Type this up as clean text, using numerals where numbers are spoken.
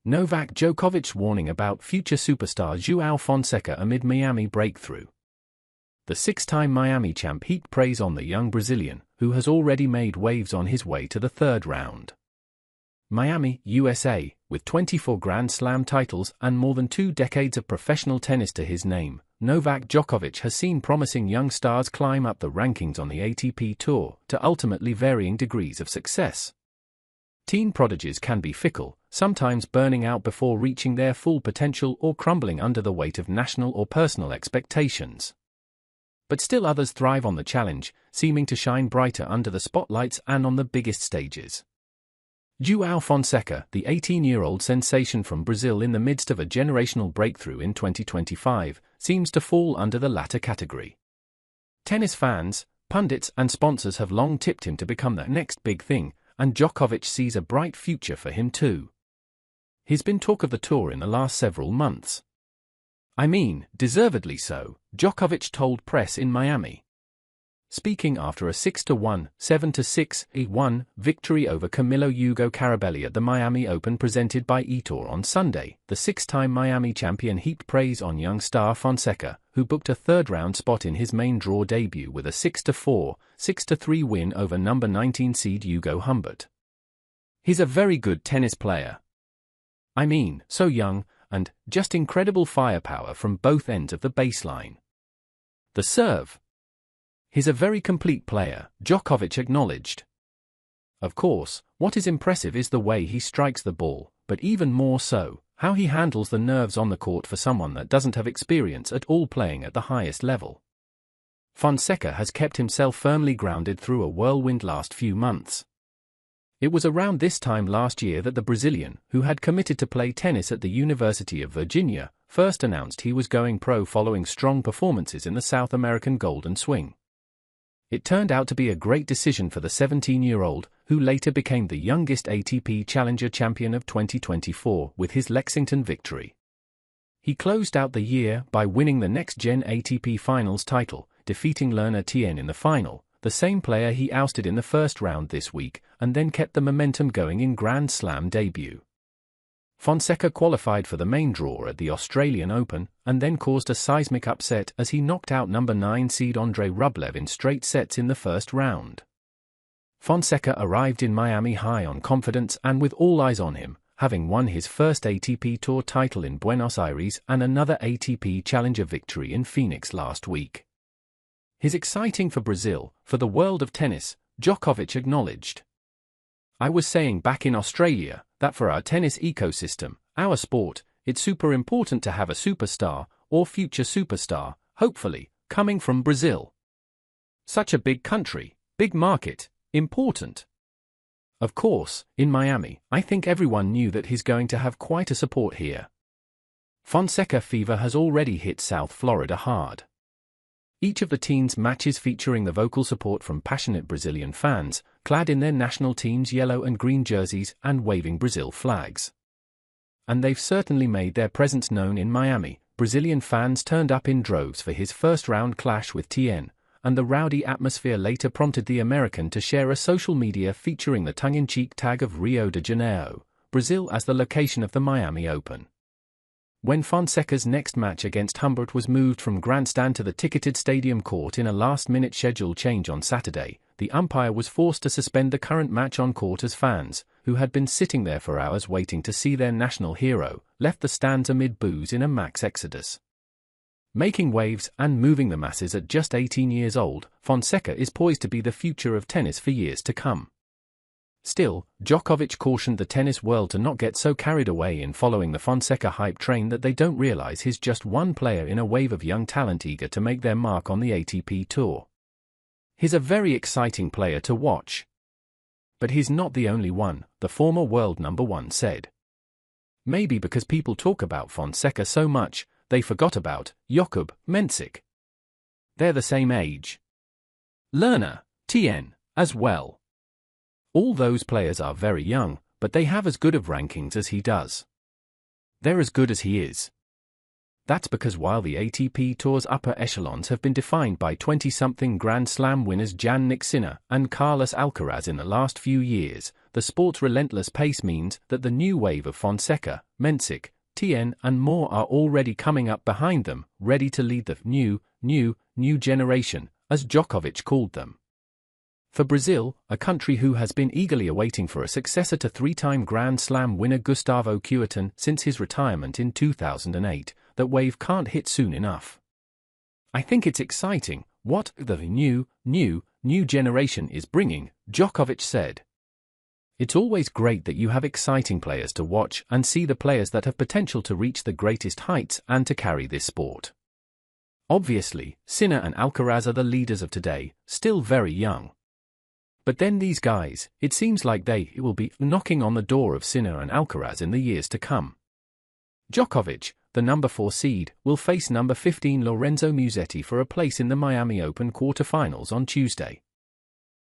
Novak Djokovic warning about future superstar Joao Fonseca amid Miami breakthrough. The six-time Miami champ heaped praise on the young Brazilian, who has already made waves on his way to the third round. Miami, USA, with 24 Grand Slam titles and more than 2 decades of professional tennis to his name, Novak Djokovic has seen promising young stars climb up the rankings on the ATP Tour to ultimately varying degrees of success. Teen prodigies can be fickle, sometimes burning out before reaching their full potential or crumbling under the weight of national or personal expectations. But still others thrive on the challenge, seeming to shine brighter under the spotlights and on the biggest stages. Joao Fonseca, the 18-year-old sensation from Brazil in the midst of a generational breakthrough in 2025, seems to fall under the latter category. Tennis fans, pundits and sponsors have long tipped him to become the next big thing, and Djokovic sees a bright future for him too. He's been talk of the tour in the last several months. I mean, deservedly so, Djokovic told press in Miami. Speaking after a 6-1, 7-6, victory over Camilo Hugo Carabelli at the Miami Open presented by eTour on Sunday, the six-time Miami champion heaped praise on young star Fonseca, who booked a third-round spot in his main draw debut with a 6-4, 6-3 win over number 19 seed Hugo Humbert. He's a very good tennis player. I mean, so young, and just incredible firepower from both ends of the baseline. The serve. He's a very complete player, Djokovic acknowledged. Of course, what is impressive is the way he strikes the ball, but even more so, how he handles the nerves on the court for someone that doesn't have experience at all playing at the highest level. Fonseca has kept himself firmly grounded through a whirlwind last few months. It was around this time last year that the Brazilian, who had committed to play tennis at the University of Virginia, first announced he was going pro following strong performances in the South American Golden Swing. It turned out to be a great decision for the 17-year-old, who later became the youngest ATP Challenger champion of 2024 with his Lexington victory. He closed out the year by winning the next-gen ATP Finals title, defeating Lerner Tien in the final, the same player he ousted in the first round this week, and then kept the momentum going in Grand Slam debut. Fonseca qualified for the main draw at the Australian Open, and then caused a seismic upset as he knocked out number 9 seed Andrei Rublev in straight sets in the first round. Fonseca arrived in Miami high on confidence and with all eyes on him, having won his first ATP Tour title in Buenos Aires and another ATP Challenger victory in Phoenix last week. He's exciting for Brazil, for the world of tennis, Djokovic acknowledged. I was saying back in Australia that for our tennis ecosystem, our sport, it's super important to have a superstar, or future superstar, hopefully, coming from Brazil. Such a big country, big market, important. Of course, in Miami, I think everyone knew that he's going to have quite a support here. Fonseca fever has already hit South Florida hard. Each of the teams' matches featuring the vocal support from passionate Brazilian fans, clad in their national team's yellow and green jerseys and waving Brazil flags. And they've certainly made their presence known in Miami. Brazilian fans turned up in droves for his first-round clash with Tien, and the rowdy atmosphere later prompted the American to share a social media featuring the tongue-in-cheek tag of Rio de Janeiro, Brazil as the location of the Miami Open. When Fonseca's next match against Humbert was moved from grandstand to the ticketed stadium court in a last-minute schedule change on Saturday, the umpire was forced to suspend the current match on court as fans, who had been sitting there for hours waiting to see their national hero, left the stands amid boos in a max exodus. Making waves and moving the masses at just 18 years old, Fonseca is poised to be the future of tennis for years to come. Still, Djokovic cautioned the tennis world to not get so carried away in following the Fonseca hype train that they don't realize he's just one player in a wave of young talent eager to make their mark on the ATP Tour. He's a very exciting player to watch. But he's not the only one, the former world number 1 said. Maybe because people talk about Fonseca so much, they forgot about Jakub Mensik. They're the same age. Lerner Tien, as well. All those players are very young, but they have as good of rankings as he does. They're as good as he is. That's because while the ATP Tour's upper echelons have been defined by 20-something Grand Slam winners Jannik Sinner and Carlos Alcaraz in the last few years, the sport's relentless pace means that the new wave of Fonseca, Mensik, Tien and more are already coming up behind them, ready to lead the new generation, as Djokovic called them. For Brazil, a country who has been eagerly awaiting for a successor to three-time Grand Slam winner Gustavo Kuerten since his retirement in 2008, that wave can't hit soon enough. I think it's exciting what the new generation is bringing, Djokovic said. It's always great that you have exciting players to watch and see the players that have potential to reach the greatest heights and to carry this sport. Obviously, Sinner and Alcaraz are the leaders of today, still very young. But then these guys, it seems like they will be knocking on the door of Sinner and Alcaraz in the years to come. Djokovic, the number 4 seed, will face number 15 Lorenzo Musetti for a place in the Miami Open quarterfinals on Tuesday.